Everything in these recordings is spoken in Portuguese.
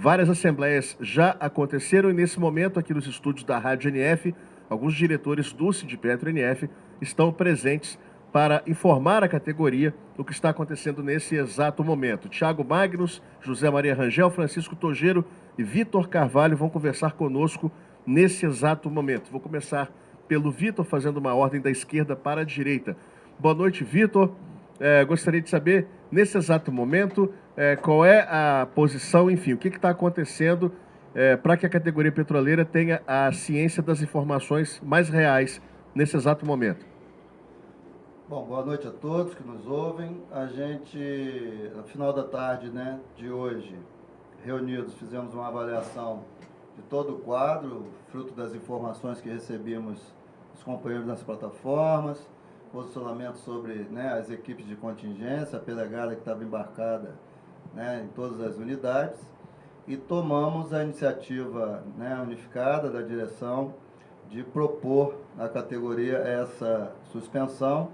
Várias assembleias já aconteceram e, nesse momento, aqui nos estúdios da Rádio NF, alguns diretores do Sindipetro NF estão presentes para informar a categoria do que está acontecendo nesse exato momento. Thiago Magnus, José Maria Rangel, Francisco Tojeiro e Vitor Carvalho vão conversar conosco nesse exato momento. Vou começar pelo Vitor, fazendo uma ordem da esquerda para a direita. Boa noite, Vitor. Gostaria de saber, nesse exato momento, qual é a posição, enfim, o que está acontecendo para que a categoria petroleira tenha a ciência das informações mais reais nesse exato momento. Bom, boa noite a todos que nos ouvem. A gente, no final da tarde, de hoje, reunidos, fizemos uma avaliação de todo o quadro, fruto das informações que recebemos dos companheiros nas plataformas, posicionamento sobre as equipes de contingência, a pelegada que estava embarcada em todas as unidades, e tomamos a iniciativa unificada da direção de propor à categoria essa suspensão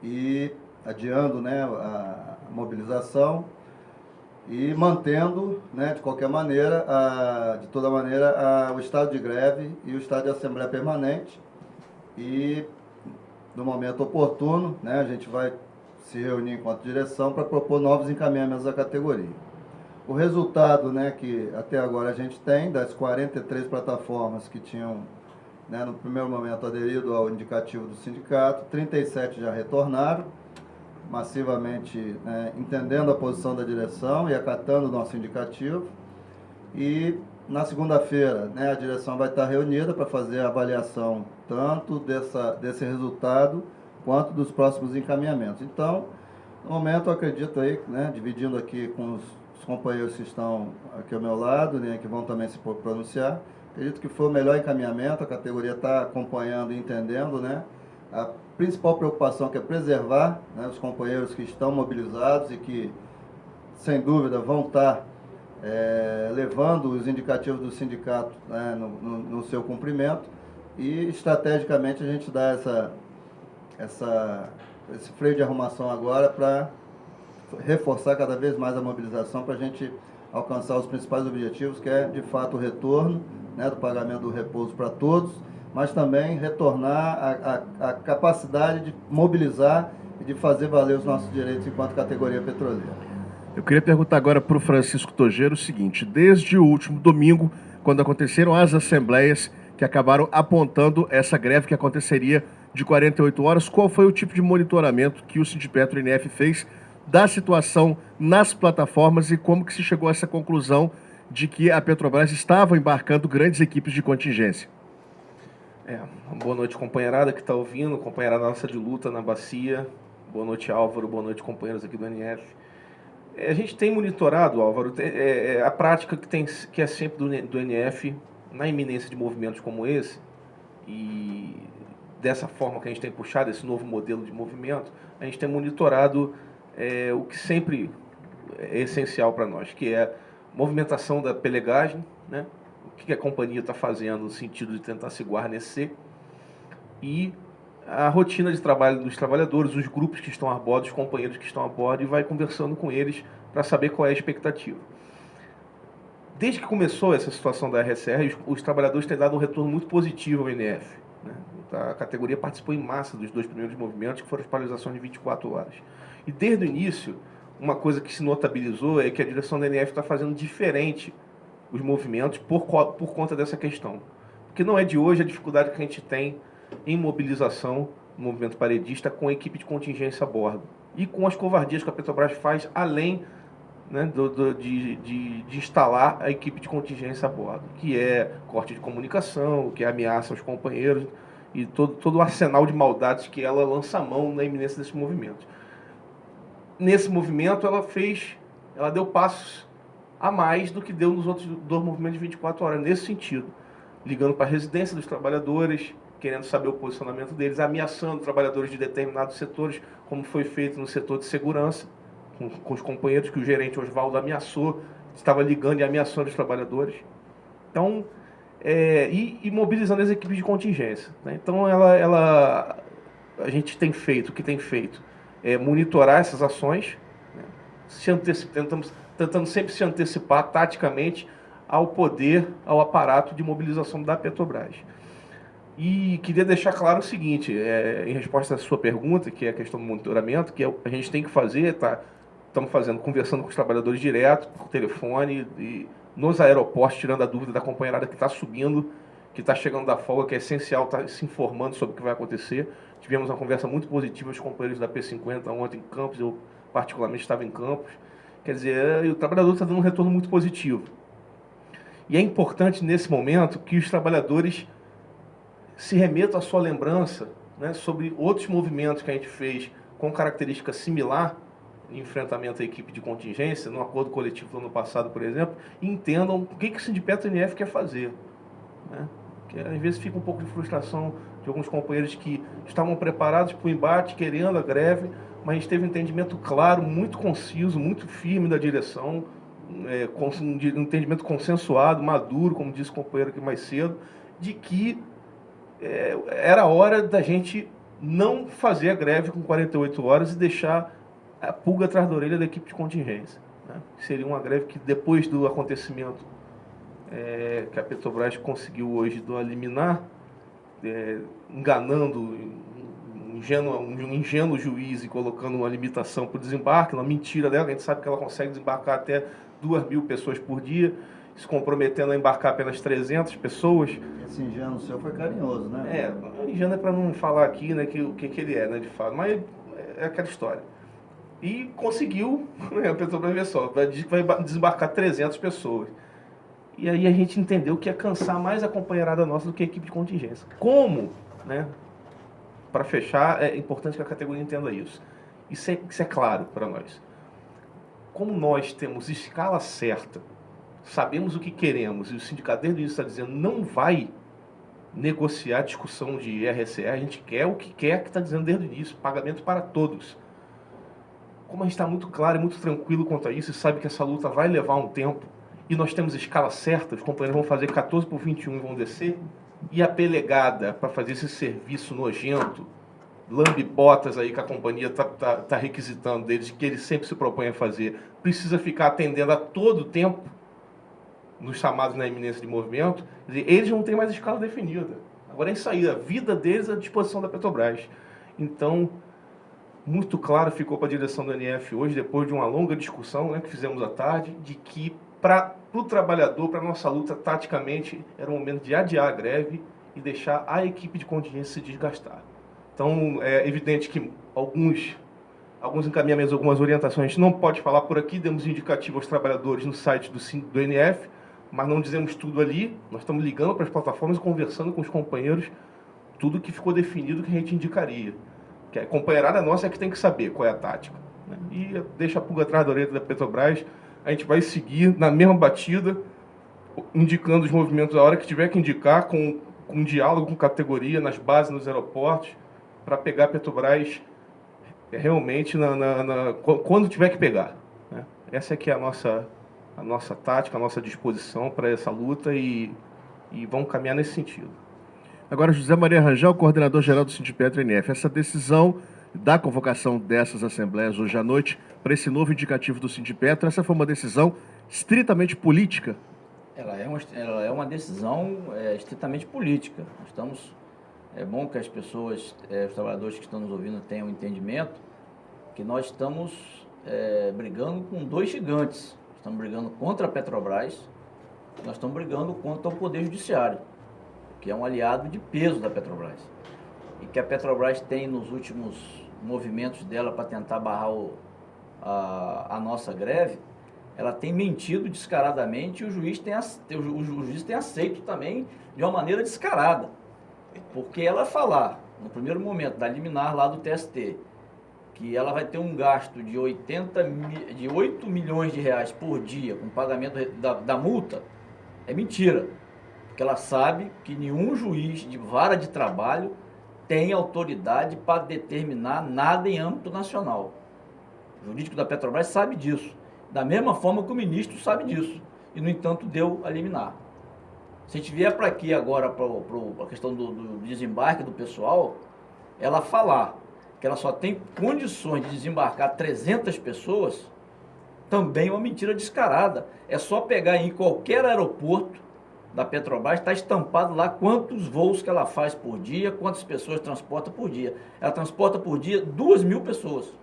e adiando a mobilização e mantendo, de qualquer maneira, de toda maneira, o estado de greve e o estado de assembleia permanente. E, no momento oportuno, a gente vai se reunir enquanto direção para propor novos encaminhamentos da categoria. O resultado que até agora a gente tem, das 43 plataformas que tinham, no primeiro momento, aderido ao indicativo do sindicato, 37 já retornaram, massivamente entendendo a posição da direção e acatando o nosso indicativo. E na segunda-feira a direção vai estar reunida para fazer a avaliação tanto desse resultado quanto dos próximos encaminhamentos. Então, no momento, eu acredito aí, dividindo aqui com os companheiros que estão aqui ao meu lado, que vão também se pronunciar, acredito que foi o melhor encaminhamento, a categoria está acompanhando e entendendo, a principal preocupação que é preservar os companheiros que estão mobilizados e que, sem dúvida, vão estar levando os indicativos do sindicato no seu cumprimento, e estrategicamente a gente dá esse freio de arrumação agora para reforçar cada vez mais a mobilização para a gente alcançar os principais objetivos, que é de fato o retorno do pagamento do repouso para todos, mas também retornar a capacidade de mobilizar e de fazer valer os nossos direitos enquanto categoria petroleira. Eu queria perguntar agora para o Francisco Tojeiro o seguinte: desde o último domingo, quando aconteceram as assembleias que acabaram apontando essa greve que aconteceria de 48 horas, qual foi o tipo de monitoramento que o Sindipetro NF fez da situação nas plataformas e como que se chegou a essa conclusão de que a Petrobras estava embarcando grandes equipes de contingência? Boa noite, companheirada que está ouvindo, companheirada nossa de luta na bacia. Boa noite, Álvaro. Boa noite, companheiros aqui do NF. A gente tem monitorado, Álvaro, a prática que é sempre do NF, na iminência de movimentos como esse, e dessa forma que a gente tem puxado, esse novo modelo de movimento, a gente tem monitorado o que sempre é essencial para nós, que é a movimentação da pelegagem, o que a companhia está fazendo no sentido de tentar se guarnecer, e a rotina de trabalho dos trabalhadores, os grupos que estão a bordo, os companheiros que estão a bordo, e vai conversando com eles para saber qual é a expectativa. Desde que começou essa situação da RSR, os trabalhadores têm dado um retorno muito positivo ao NF. A categoria participou em massa dos dois primeiros movimentos, que foram as paralisações de 24 horas. E desde o início, uma coisa que se notabilizou é que a direção da NF está fazendo diferente os movimentos por conta dessa questão. Porque não é de hoje a dificuldade que a gente tem em mobilização no movimento paredista com a equipe de contingência a bordo. E com as covardias que a Petrobras faz, além de instalar a equipe de contingência a bordo, que é corte de comunicação, que é ameaça aos companheiros, e todo o arsenal de maldades que ela lança a mão na iminência desse movimento. Nesse movimento, ela deu passos a mais do que deu nos outros dois movimentos de 24 horas, nesse sentido. Ligando para a residência dos trabalhadores, querendo saber o posicionamento deles, ameaçando trabalhadores de determinados setores, como foi feito no setor de segurança, com os companheiros que o gerente Oswaldo ameaçou, estava ligando e ameaçando os trabalhadores. Então, e mobilizando as equipes de contingência. Então, a gente tem feito, o que tem feito é monitorar essas ações, tentamos tentando sempre se antecipar taticamente ao poder, ao aparato de mobilização da Petrobras. E queria deixar claro o seguinte, em resposta à sua pergunta, que é a questão do monitoramento, que a gente tem que fazer, estamos fazendo, conversando com os trabalhadores direto, por telefone, e nos aeroportos, tirando a dúvida da companheirada que está subindo, que está chegando da folga, que é essencial estar se informando sobre o que vai acontecer. Tivemos uma conversa muito positiva com os companheiros da P50 ontem em Campos, eu particularmente estava em Campos. Quer dizer, o trabalhador está dando um retorno muito positivo. E é importante, nesse momento, que os trabalhadores se remetam à sua lembrança, né, sobre outros movimentos que a gente fez com característica similar em enfrentamento à equipe de contingência, no acordo coletivo do ano passado, por exemplo, e entendam o que o Sindipetro NF quer fazer. Né? Que às vezes fica um pouco de frustração de alguns companheiros que estavam preparados para o embate, querendo a greve, mas a gente teve um entendimento claro, muito conciso, muito firme da direção, um entendimento consensuado, maduro, como disse o companheiro aqui mais cedo, de que era hora da gente não fazer a greve com 48 horas e deixar a pulga atrás da orelha da equipe de contingência. Né? Seria uma greve que, depois do acontecimento que a Petrobras conseguiu hoje do liminar, enganando um ingênuo juiz e colocando uma limitação para o desembarque, uma mentira dela, a gente sabe que ela consegue desembarcar até 2.000 pessoas por dia, se comprometendo a embarcar apenas 300 pessoas. Esse ingênuo seu foi carinhoso, né? Ingênuo é para não falar aqui, né, o que ele é, né, de fato, mas é aquela história. E conseguiu, a Petrobras, vê só, diz que vai desembarcar 300 pessoas. E aí a gente entendeu que ia cansar mais a companheirada nossa do que a equipe de contingência. Como, né, para fechar, é importante que a categoria entenda isso. Isso é claro para nós. Como nós temos escala certa, sabemos o que queremos, e o sindicato desde o início está dizendo não vai negociar a discussão de IRSE, a gente quer o que quer, que está dizendo desde o início, pagamento para todos. Como a gente está muito claro e muito tranquilo quanto a isso, e sabe que essa luta vai levar um tempo, e nós temos escala certa, os companheiros vão fazer 14 por 21 e vão descer, e a pelegada para fazer esse serviço nojento, lambe-botas aí que a companhia tá requisitando deles, que eles sempre se propõem a fazer, precisa ficar atendendo a todo tempo nos chamados na iminência de movimento. Quer dizer, eles não têm mais escala definida. Agora é isso aí, a vida deles é à disposição da Petrobras. Então, muito claro ficou para a direção do NF hoje, depois de uma longa discussão, né, que fizemos à tarde, de que para o trabalhador, para a nossa luta, taticamente, era o momento de adiar a greve e deixar a equipe de contingência se desgastar. Então, é evidente que alguns encaminhamentos, algumas orientações, a gente não pode falar por aqui, demos indicativo aos trabalhadores no site do NF, mas não dizemos tudo ali, nós estamos ligando para as plataformas e conversando com os companheiros, tudo que ficou definido que a gente indicaria. Que a companheirada nossa é que tem que saber qual é a tática. Né? E deixa a pulga atrás da orelha da Petrobras, a gente vai seguir na mesma batida, indicando os movimentos a hora que tiver que indicar, com diálogo com categoria, nas bases, nos aeroportos, para pegar a Petrobras realmente quando tiver que pegar. Né? Essa é que é a nossa tática, a nossa disposição para essa luta e vamos caminhar nesse sentido. Agora, José Maria Rangel, coordenador-geral do Sindipetro NF. Essa decisão da convocação dessas assembleias hoje à noite para esse novo indicativo do Sindipetro, essa foi uma decisão estritamente política? Ela é uma decisão estritamente política. É bom que as pessoas, os trabalhadores que estão nos ouvindo tenham um entendimento que nós estamos brigando com dois gigantes. Estamos brigando contra a Petrobras, nós estamos brigando contra o Poder Judiciário, que é um aliado de peso da Petrobras. E que a Petrobras tem nos últimos movimentos dela para tentar barrar a nossa greve, ela tem mentido descaradamente e o juiz tem aceito também de uma maneira descarada. Porque ela falar, no primeiro momento, da liminar lá do TST, que ela vai ter um gasto de 8 milhões de reais por dia com pagamento da multa, é mentira. Porque ela sabe que nenhum juiz de vara de trabalho tem autoridade para determinar nada em âmbito nacional. O jurídico da Petrobras sabe disso. Da mesma forma que o ministro sabe disso. E, no entanto, deu a liminar. Se a gente vier para aqui agora, para a questão do desembarque do pessoal, ela falar que ela só tem condições de desembarcar 300 pessoas, também uma mentira descarada. É só pegar em qualquer aeroporto da Petrobras, está estampado lá quantos voos que ela faz por dia, quantas pessoas transporta por dia. Ela transporta por dia 2.000 pessoas,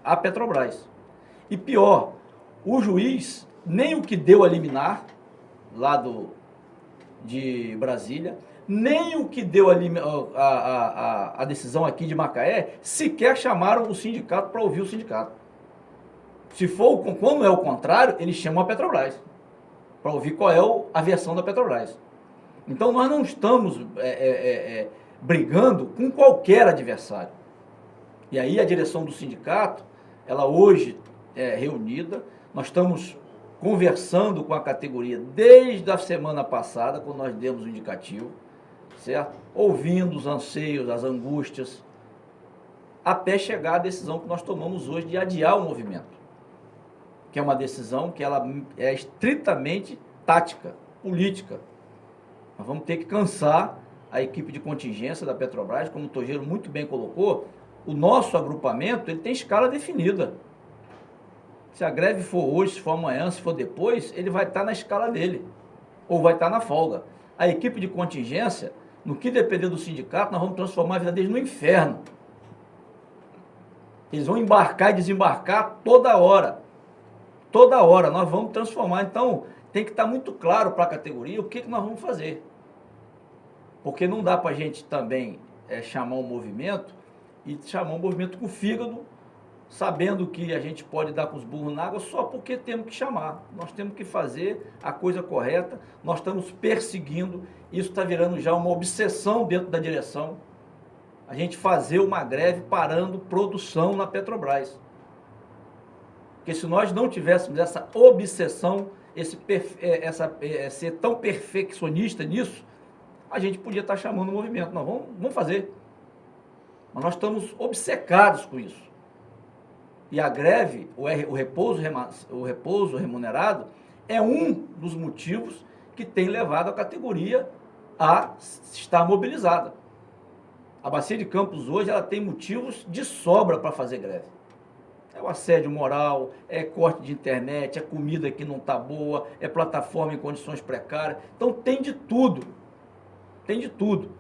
a Petrobras. E pior, o juiz, nem o que deu a liminar, lá de Brasília, nem o que deu a decisão aqui de Macaé, sequer chamaram o sindicato para ouvir o sindicato. Se for, quando é o contrário, eles chamam a Petrobras, para ouvir qual é a versão da Petrobras. Então nós não estamos brigando com qualquer adversário. E aí a direção do sindicato, ela hoje é reunida, nós estamos conversando com a categoria desde a semana passada, quando nós demos o indicativo, certo? Ouvindo os anseios, as angústias, até chegar à decisão que nós tomamos hoje de adiar o movimento, que é uma decisão que ela é estritamente tática, política. Nós vamos ter que cansar a equipe de contingência da Petrobras, como o Tojeiro muito bem colocou, o nosso agrupamento ele tem escala definida. Se a greve for hoje, se for amanhã, se for depois, ele vai estar na escala dele, ou vai estar na folga. A equipe de contingência, no que depender do sindicato, nós vamos transformar a vida deles no inferno. Eles vão embarcar e desembarcar toda hora. Toda hora, nós vamos transformar. Então, tem que estar muito claro para a categoria o que nós vamos fazer. Porque não dá para a gente também chamar um movimento e chamar um movimento com o fígado, sabendo que a gente pode dar com os burros na água só porque temos que chamar. Nós temos que fazer a coisa correta, nós estamos perseguindo, isso está virando já uma obsessão dentro da direção, a gente fazer uma greve parando produção na Petrobras. Porque se nós não tivéssemos essa obsessão, ser tão perfeccionista nisso, a gente podia estar chamando o movimento. Nós vamos fazer. Mas nós estamos obcecados com isso. E a greve, o repouso remunerado, é um dos motivos que tem levado a categoria a estar mobilizada. A Bacia de Campos hoje ela tem motivos de sobra para fazer greve. É o assédio moral, é corte de internet, é comida que não está boa, é plataforma em condições precárias. Então tem de tudo. Tem de tudo.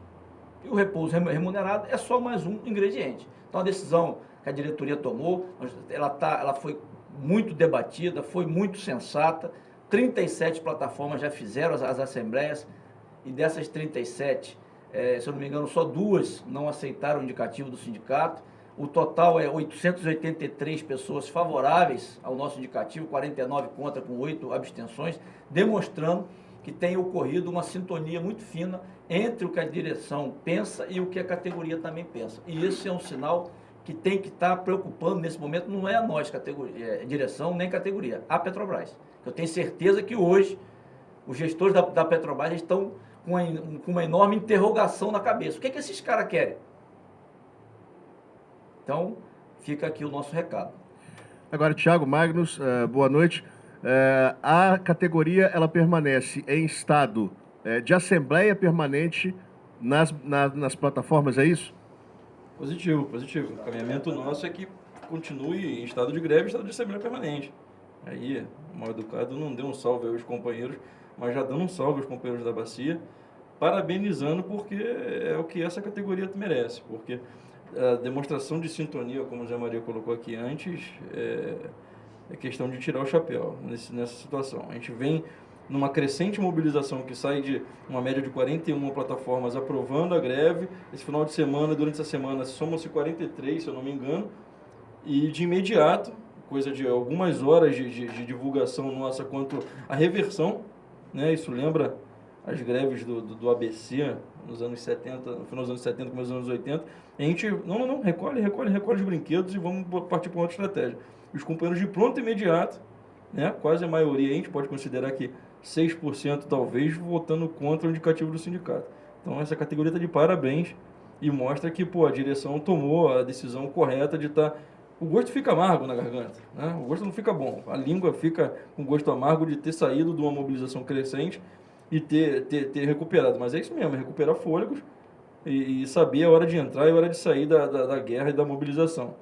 E o repouso remunerado é só mais um ingrediente. Então a decisão que a diretoria tomou, ela foi muito debatida, foi muito sensata. 37 plataformas já fizeram as assembleias e dessas 37, se eu não me engano, só 2 não aceitaram o indicativo do sindicato. O total é 883 pessoas favoráveis ao nosso indicativo, 49 contra, com 8 abstenções, demonstrando que tem ocorrido uma sintonia muito fina entre o que a direção pensa e o que a categoria também pensa. E esse é um sinal que tem que estar preocupando nesse momento, não é a nós, direção, nem categoria, a Petrobras. Eu tenho certeza que hoje os gestores da Petrobras estão com uma enorme interrogação na cabeça. O que esses caras querem? Então, fica aqui o nosso recado. Agora, Thiago Magnus, boa noite. A categoria ela permanece em estado de assembleia permanente nas plataformas, é isso? Positivo. O caminhamento nosso é que continue em estado de greve e estado de assembleia permanente. Aí, o mal educado não deu um salve aos companheiros, mas já dando um salve aos companheiros da Bacia, parabenizando porque é o que essa categoria merece. Porque a demonstração de sintonia, como o Zé Maria colocou aqui antes, é questão de tirar o chapéu nessa situação. A gente vem numa crescente mobilização que sai de uma média de 41 plataformas aprovando a greve. Esse final de semana, durante essa semana, somam-se 43, se eu não me engano, e de imediato, coisa de algumas horas de divulgação nossa quanto à reversão, né? Isso lembra as greves do ABC nos anos 70, no final dos anos 70, começo dos anos 80. A gente, não, recolhe os brinquedos e vamos partir para uma outra estratégia. Os companheiros de pronto imediato, né? Quase a maioria, a gente pode considerar que 6% talvez votando contra o indicativo do sindicato. Então essa categoria está de parabéns e mostra que a direção tomou a decisão correta de estar... O gosto fica amargo na garganta, né? O gosto não fica bom. A língua fica com gosto amargo de ter saído de uma mobilização crescente e ter recuperado. Mas é isso mesmo, é recuperar fôlegos e saber a hora de entrar e a hora de sair da guerra e da mobilização.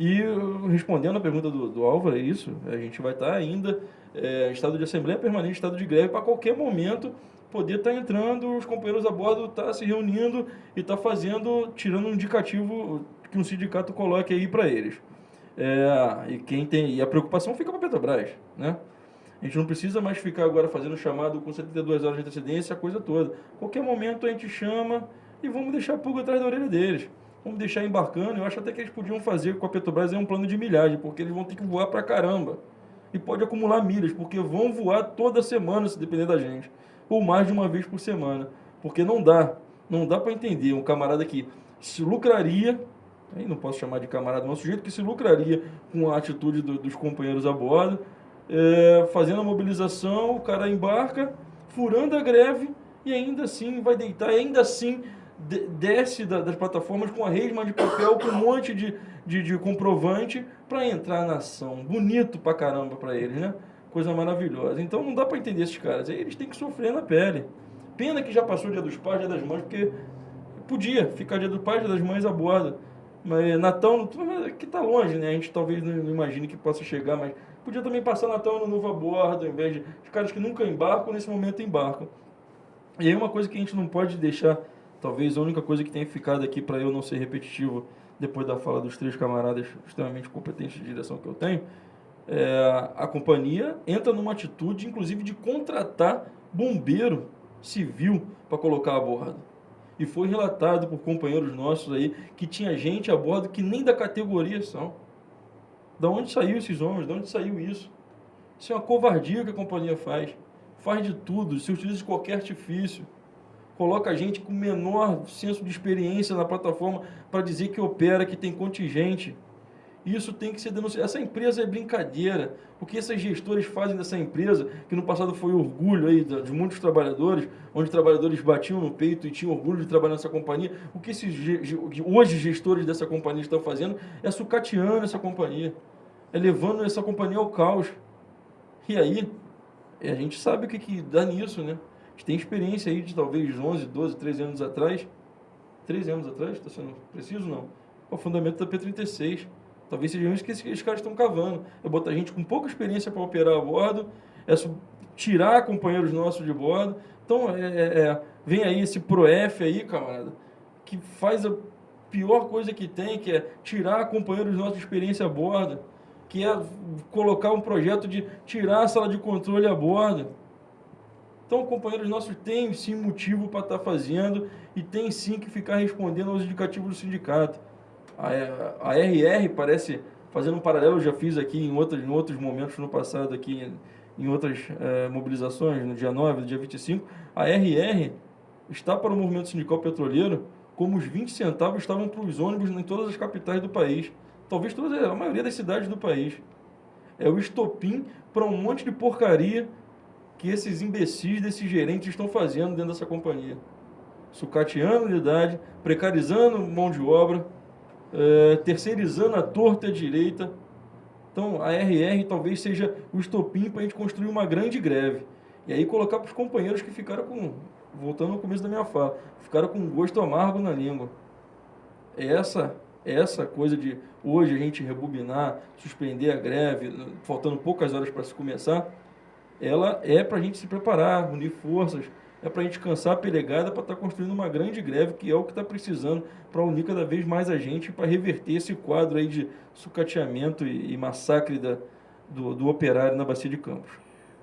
E respondendo a pergunta do Álvaro, é isso, a gente vai estar ainda em estado de assembleia permanente, estado de greve, para qualquer momento poder estar entrando, os companheiros a bordo estar se reunindo e estar tirando um indicativo que um sindicato coloque aí para eles. E a preocupação fica para a Petrobras, né? A gente não precisa mais ficar agora fazendo chamado com 72 horas de antecedência, a coisa toda. Qualquer momento a gente chama e vamos deixar a pulga atrás da orelha deles. Vamos deixar embarcando. Eu acho até que eles podiam fazer com a Petrobras um plano de milhagem, porque eles vão ter que voar pra caramba. E pode acumular milhas, porque vão voar toda semana, se depender da gente. Ou mais de uma vez por semana. Porque não dá para entender um camarada que se lucraria, aí não posso chamar de camarada, mas um sujeito que se lucraria com a atitude dos companheiros a bordo, fazendo a mobilização, o cara embarca, furando a greve e ainda assim vai deitar, e ainda assim desce das plataformas com a resma de papel, com um monte de comprovante para entrar na ação. Bonito pra caramba para eles, né? Coisa maravilhosa. Então não dá para entender esses caras. Aí eles têm que sofrer na pele. Pena que já passou o Dia dos Pais, Dia das Mães, porque podia ficar Dia dos Pais, Dia das Mães a bordo. Mas Natal, que tá longe, né? A gente talvez não imagine que possa chegar, mas podia também passar Natal e Ano Novo a bordo, ao invés de os caras que nunca embarcam, nesse momento embarcam. E aí uma coisa que a gente não pode deixar, talvez a única coisa que tenha ficado aqui para eu não ser repetitivo, depois da fala dos três camaradas extremamente competentes de direção que eu tenho, a companhia entra numa atitude, inclusive, de contratar bombeiro civil para colocar a bordo. E foi relatado por companheiros nossos aí que tinha gente a bordo que nem da categoria são. Da onde saiu esses homens? De onde saiu isso? Isso é uma covardia que a companhia faz. Faz de tudo, se utiliza de qualquer artifício. Coloca a gente com menor senso de experiência na plataforma para dizer que opera, que tem contingente. Isso tem que ser denunciado. Essa empresa é brincadeira. O que esses gestores fazem dessa empresa, que no passado foi orgulho aí de muitos trabalhadores, onde trabalhadores batiam no peito e tinham orgulho de trabalhar nessa companhia, o que hoje gestores dessa companhia estão fazendo é sucateando essa companhia, é levando essa companhia ao caos. E aí, a gente sabe o que dá nisso, né? A gente tem experiência aí de talvez 11, 12, 13 anos atrás. 13 anos atrás, está sendo preciso, não? O fundamento da P36. Talvez seja isso que esses caras estão cavando. É botar gente com pouca experiência para operar a bordo, tirar companheiros nossos de bordo. Então, vem aí esse PROEF aí, camarada, que faz a pior coisa que tem, que é tirar companheiros nossos de experiência a bordo, que é colocar um projeto de tirar a sala de controle a bordo. Então, companheiros nossos têm sim motivo para estar fazendo e tem sim que ficar respondendo aos indicativos do sindicato. A RR parece, fazendo um paralelo, eu já fiz aqui em outros momentos no passado, aqui em outras mobilizações, no dia 9, no dia 25, a RR está para o movimento sindical petroleiro como os 20 centavos estavam para os ônibus em todas as capitais do país. Talvez a maioria das cidades do país. É o estopim para um monte de porcaria que esses imbecis, desses gerentes estão fazendo dentro dessa companhia. Sucateando a unidade, precarizando mão de obra, terceirizando a torta e a direita. Então, a RR talvez seja o estopim para a gente construir uma grande greve. E aí colocar para os companheiros que ficaram voltando ao começo da minha fala, ficaram com um gosto amargo na língua. Essa coisa de hoje a gente rebobinar, suspender a greve, faltando poucas horas para se começar, ela é para a gente se preparar, unir forças, é para a gente cansar a pelegada para estar construindo uma grande greve, que é o que está precisando para unir cada vez mais a gente, para reverter esse quadro aí de sucateamento e massacre do operário na Bacia de Campos.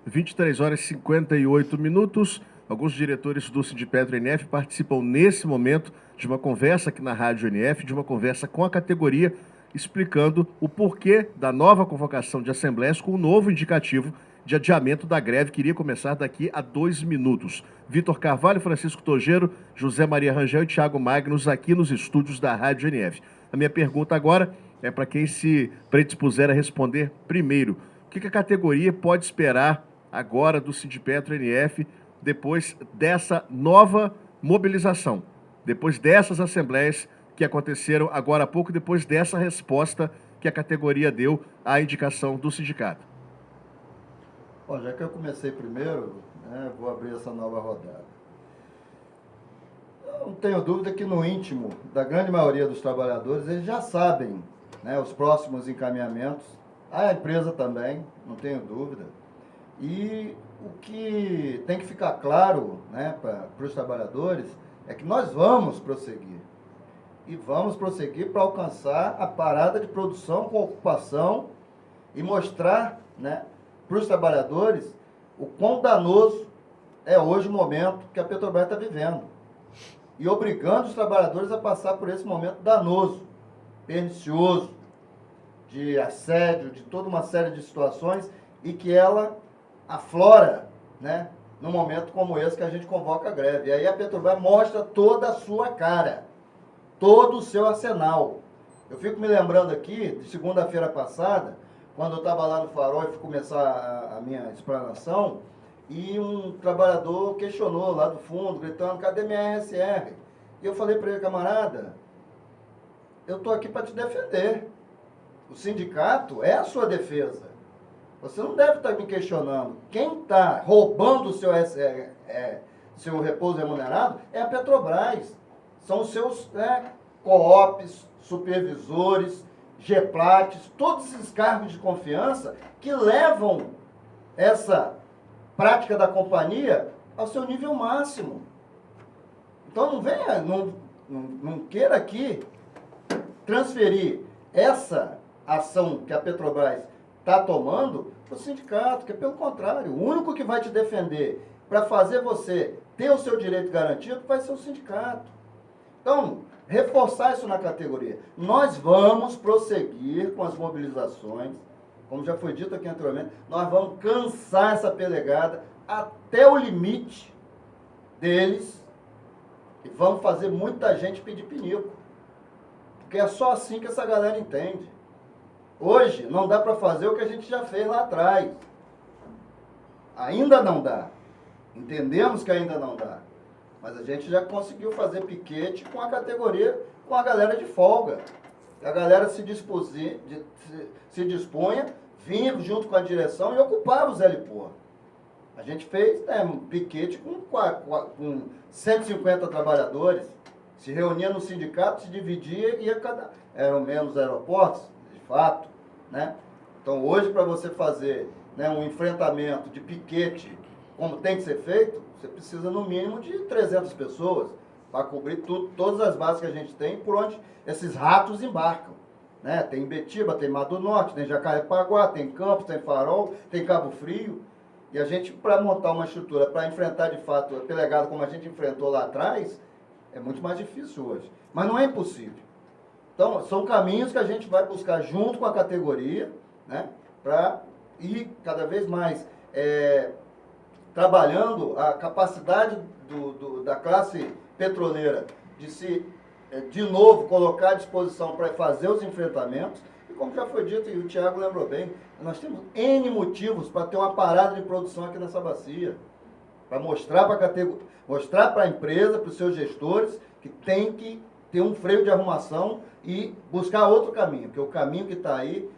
23 horas e 58 minutos. Alguns diretores do Sindipetro NF participam nesse momento de uma conversa aqui na Rádio NF, de uma conversa com a categoria, explicando o porquê da nova convocação de assembleias com um novo indicativo de adiamento da greve que iria começar daqui a 2 minutos. Vitor Carvalho, Francisco Tojeiro, José Maria Rangel e Thiago Magnus aqui nos estúdios da Rádio NF. A minha pergunta agora é para quem se predispuser a responder primeiro. O que a categoria pode esperar agora do Sindipetro NF depois dessa nova mobilização, depois dessas assembleias que aconteceram agora há pouco, depois dessa resposta que a categoria deu à indicação do sindicato? Bom, já que eu comecei primeiro, vou abrir essa nova rodada. Eu não tenho dúvida que no íntimo da grande maioria dos trabalhadores, eles já sabem né, os próximos encaminhamentos. A empresa também, não tenho dúvida. E o que tem que ficar claro, né, para os trabalhadores é que nós vamos prosseguir. E vamos prosseguir para alcançar a parada de produção com ocupação e mostrar, né, para os trabalhadores o quão danoso é hoje o momento que a Petrobras está vivendo. E obrigando os trabalhadores a passar por esse momento danoso, pernicioso, de assédio, de toda uma série de situações, e que ela aflora, né, num momento como esse que a gente convoca a greve. E aí a Petrobras mostra toda a sua cara, todo o seu arsenal. Eu fico me lembrando aqui, de segunda-feira passada, quando eu estava lá no Farol e fui começar a minha explanação, e um trabalhador questionou lá do fundo, gritando, cadê minha RSR? E eu falei para ele, camarada, eu estou aqui para te defender. O sindicato é a sua defesa. Você não deve estar me questionando. Quem está roubando o seu seu repouso remunerado é a Petrobras. São os seus co-ops, supervisores, GEPLATs, todos esses cargos de confiança que levam essa prática da companhia ao seu nível máximo. Então não venha, não queira aqui transferir essa ação que a Petrobras está tomando para o sindicato, que é pelo contrário, o único que vai te defender para fazer você ter o seu direito garantido vai ser o sindicato. Então, reforçar isso na categoria. Nós vamos prosseguir com as mobilizações, como já foi dito aqui anteriormente, nós vamos cansar essa pelegada até o limite deles e vamos fazer muita gente pedir pinico. Porque é só assim que essa galera entende. Hoje não dá para fazer o que a gente já fez lá atrás. Ainda não dá. Entendemos que ainda não dá. Mas a gente já conseguiu fazer piquete com a categoria, com a galera de folga. A galera se dispunha, vinha junto com a direção e ocupava os heliportos. A gente fez um piquete com 150 trabalhadores, se reunia no sindicato, se dividia e ia eram menos aeroportos, de fato, né? Então hoje, para você fazer, né, um enfrentamento de piquete como tem que ser feito, você precisa no mínimo de 300 pessoas para cobrir todas as bases que a gente tem por onde esses ratos embarcam, né? Tem Ibetiba, tem Mar do Norte, tem Jacarepaguá, tem Campos, tem Farol, tem Cabo Frio. E a gente, para montar uma estrutura, para enfrentar de fato a pelegada como a gente enfrentou lá atrás, é muito mais difícil hoje. Mas não é impossível. Então, são caminhos que a gente vai buscar junto com a categoria, né, para ir cada vez mais trabalhando a capacidade da classe petroleira de se, de novo, colocar à disposição para fazer os enfrentamentos. E como já foi dito, e o Thiago lembrou bem, nós temos N motivos para ter uma parada de produção aqui nessa bacia. Para mostrar para a categoria, mostrar para a empresa, para os seus gestores, que tem que ter um freio de arrumação e buscar outro caminho, que o caminho que está aí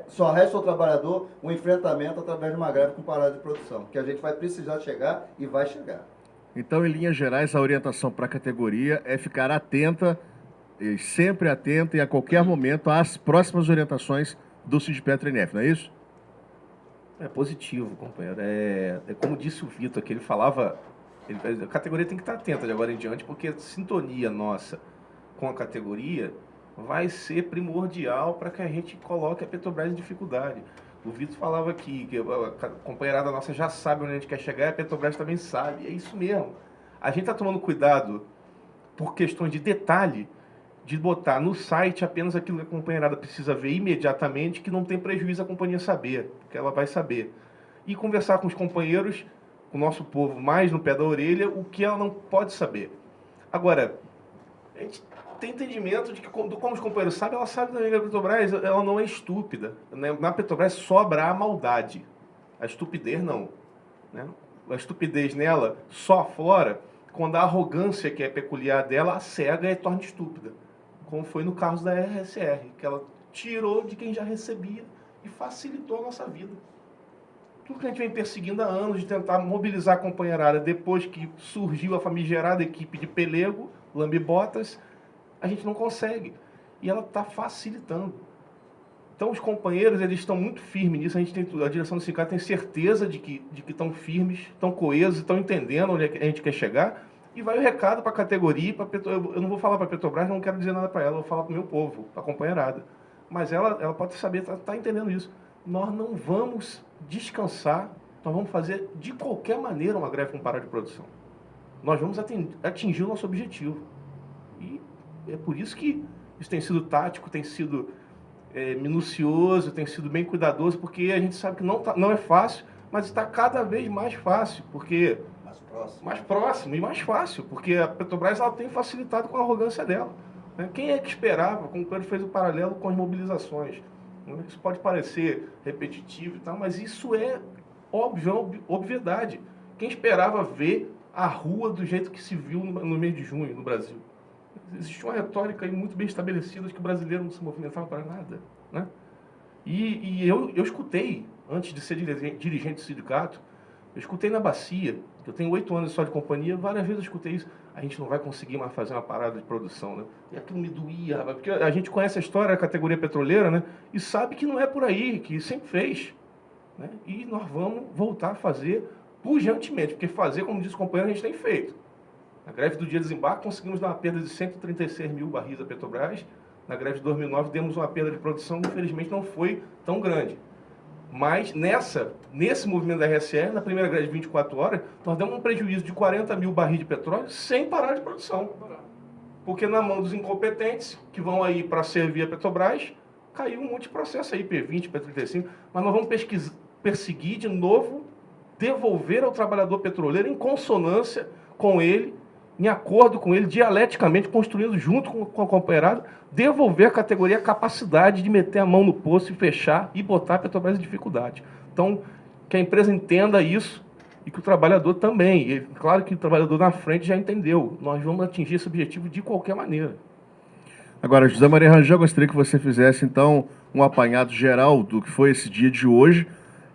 só resta ao trabalhador o enfrentamento através de uma greve com parada de produção, que a gente vai precisar chegar e vai chegar. Então, em linhas gerais, a orientação para a categoria é ficar atenta, sempre atenta e a qualquer momento às próximas orientações do Sindipetro-NF, não é isso? É positivo, companheiro. É como disse o Vitor, que ele falava, a categoria tem que estar atenta de agora em diante, porque a sintonia nossa com a categoria vai ser primordial para que a gente coloque a Petrobras em dificuldade. O Vitor falava aqui que a companheirada nossa já sabe onde a gente quer chegar e a Petrobras também sabe. É isso mesmo. A gente está tomando cuidado por questões de detalhe, de botar no site apenas aquilo que a companheirada precisa ver imediatamente, que não tem prejuízo a companhia saber, porque ela vai saber. E conversar com os companheiros, com o nosso povo mais no pé da orelha, o que ela não pode saber. Agora, a gente tem entendimento de que, como os companheiros sabem, ela sabe também que a Petrobras ela não é estúpida. Na Petrobras sobra a maldade. A estupidez não. Né? A estupidez nela só aflora quando a arrogância que é peculiar dela a cega e torna estúpida. Como foi no caso da RSR, que ela tirou de quem já recebia e facilitou a nossa vida. Tudo que a gente vem perseguindo há anos de tentar mobilizar a companheirada depois que surgiu a famigerada equipe de pelego, lambe-botas, a gente não consegue. E ela está facilitando. Então, os companheiros, eles estão muito firmes nisso. A direção do sindicato tem certeza de que estão firmes, estão coesos, estão entendendo onde a gente quer chegar. E vai o recado para a categoria, eu não vou falar para a Petrobras, não quero dizer nada para ela, eu vou falar para o meu povo, para a companheirada. Mas ela pode saber, está entendendo isso. Nós não vamos descansar, nós vamos fazer de qualquer maneira uma greve com parada de produção. Nós vamos atingir o nosso objetivo. E é por isso que isso tem sido tático, tem sido minucioso, tem sido bem cuidadoso, porque a gente sabe que não é fácil, mas está cada vez mais fácil, porque... Mais próximo e mais fácil, porque a Petrobras ela tem facilitado com a arrogância dela. Né? Quem é que esperava, como o Pedro fez o paralelo com as mobilizações? Né? Isso pode parecer repetitivo e tal, mas isso é óbvio, obviedade. Quem esperava ver a rua do jeito que se viu no mês de junho no Brasil? Existe uma retórica aí muito bem estabelecida de que o brasileiro não se movimentava para nada. Né? E eu escutei, antes de ser dirigente do sindicato, eu escutei na Bacia, eu tenho 8 anos só de companhia, várias vezes eu escutei isso. A gente não vai conseguir mais fazer uma parada de produção, né? E aquilo me doía, porque a gente conhece a história da categoria petroleira, né? E sabe que não é por aí, que sempre fez. Né? E nós vamos voltar a fazer pujantemente, porque fazer, como disse o companheiro, a gente tem feito. Na greve do dia de desembarque, conseguimos dar uma perda de 136 mil barris da Petrobras. Na greve de 2009, demos uma perda de produção, infelizmente não foi tão grande. Mas nesse movimento da RSR, na primeira greve de 24 horas, nós demos um prejuízo de 40 mil barris de petróleo sem parar de produção. Porque na mão dos incompetentes, que vão aí para servir a Petrobras, caiu um monte de processo aí, P20, P35, mas nós vamos perseguir de novo, devolver ao trabalhador petroleiro em consonância com ele, em acordo com ele, dialeticamente, construindo junto com a companheirada, devolver a categoria a capacidade de meter a mão no poço e fechar e botar a Petrobras em dificuldade. Então, que a empresa entenda isso e que o trabalhador também. E, claro que o trabalhador na frente já entendeu. Nós vamos atingir esse objetivo de qualquer maneira. Agora, José Maria Rangel, gostaria que você fizesse, então, um apanhado geral do que foi esse dia de hoje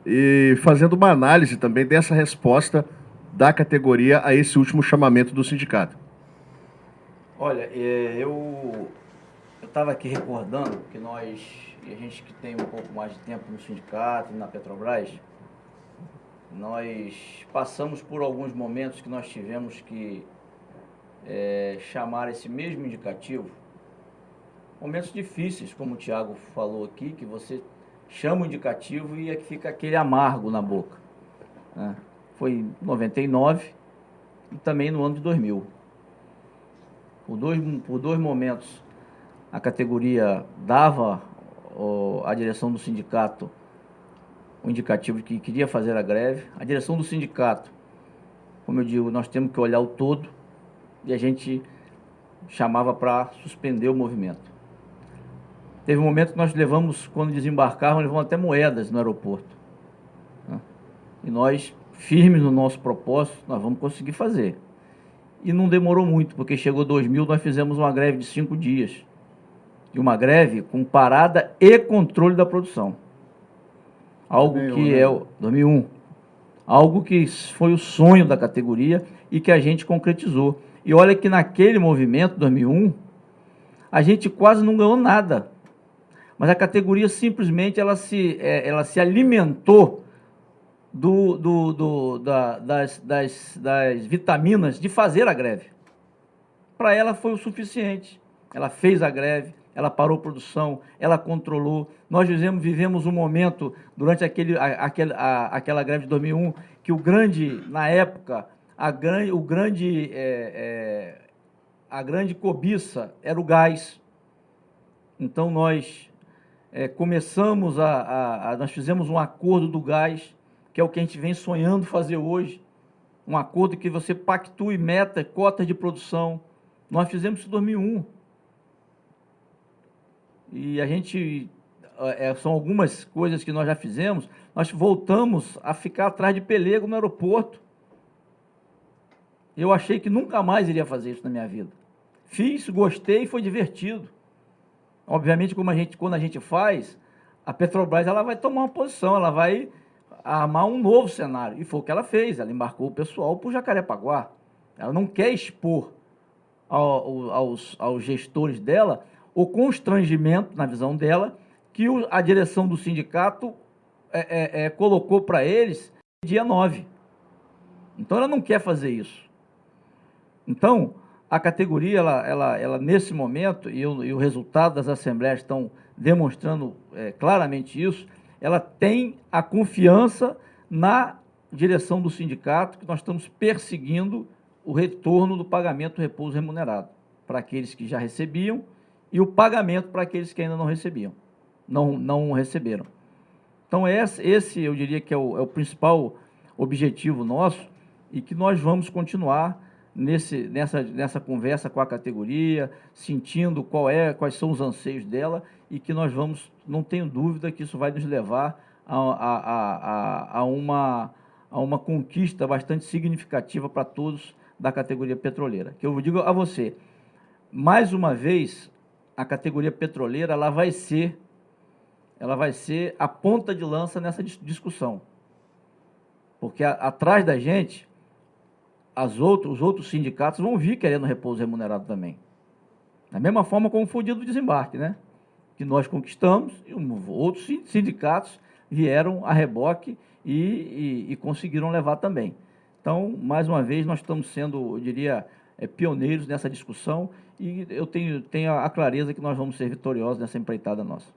e fazendo uma análise também dessa resposta da categoria a esse último chamamento do sindicato. Olha, eu estava aqui recordando que a gente que tem um pouco mais de tempo no sindicato e na Petrobras, nós passamos por alguns momentos que nós tivemos que chamar esse mesmo indicativo, momentos difíceis, como o Thiago falou aqui, que você chama o indicativo e fica aquele amargo na boca, né? Foi em 99 e também no ano de 2000. Por dois momentos, a categoria dava à direção do sindicato o indicativo de que queria fazer a greve. A direção do sindicato, como eu digo, nós temos que olhar o todo e a gente chamava para suspender o movimento. Teve um momento que nós levamos, quando desembarcávamos, levamos até moedas no aeroporto. Né? E nós, firmes no nosso propósito, nós vamos conseguir fazer. E não demorou muito, porque chegou 2000, nós fizemos uma greve de 5 dias. E uma greve com parada e controle da produção. Algo 2001, que é o 2001. Algo que foi o sonho da categoria e que a gente concretizou. E olha que naquele movimento, 2001, a gente quase não ganhou nada. Mas a categoria simplesmente ela se alimentou das vitaminas de fazer a greve. Para ela foi o suficiente. Ela fez a greve, ela parou a produção, ela controlou. Nós vivemos um momento, durante aquela greve de 2001, que na época, a grande cobiça era o gás. Então nós nós fizemos um acordo do gás, que é o que a gente vem sonhando fazer hoje, um acordo que você pactue metas, cotas de produção. Nós fizemos isso em 2001. E a gente, são algumas coisas que nós já fizemos, nós voltamos a ficar atrás de pelego no aeroporto. Eu achei que nunca mais iria fazer isso na minha vida. Fiz, gostei, foi divertido. Obviamente, quando a gente faz, a Petrobras ela vai tomar uma posição, ela vai armar um novo cenário. E foi o que ela fez, ela embarcou o pessoal para o Jacarepaguá. Ela não quer expor aos gestores dela o constrangimento, na visão dela, que a direção do sindicato colocou para eles dia 9. Então, ela não quer fazer isso. Então, a categoria, ela nesse momento, e o resultado das assembleias estão demonstrando claramente isso, ela tem a confiança na direção do sindicato, que nós estamos perseguindo o retorno do pagamento do repouso remunerado para aqueles que já recebiam e o pagamento para aqueles que ainda não recebiam, não receberam. Então, esse eu diria que é o principal objetivo nosso e que nós vamos continuar nessa conversa com a categoria, sentindo quais são os anseios dela e que nós vamos, não tenho dúvida que isso vai nos levar a uma conquista bastante significativa para todos da categoria petroleira. Que eu digo a você, mais uma vez, a categoria petroleira ela vai ser a ponta de lança nessa discussão. Porque atrás da gente, os outros sindicatos vão vir querendo repouso remunerado também. Da mesma forma como foi o dia do desembarque, né? Que nós conquistamos e outros sindicatos vieram a reboque e conseguiram levar também. Então, mais uma vez, nós estamos sendo, eu diria, pioneiros nessa discussão e eu tenho a clareza que nós vamos ser vitoriosos nessa empreitada nossa.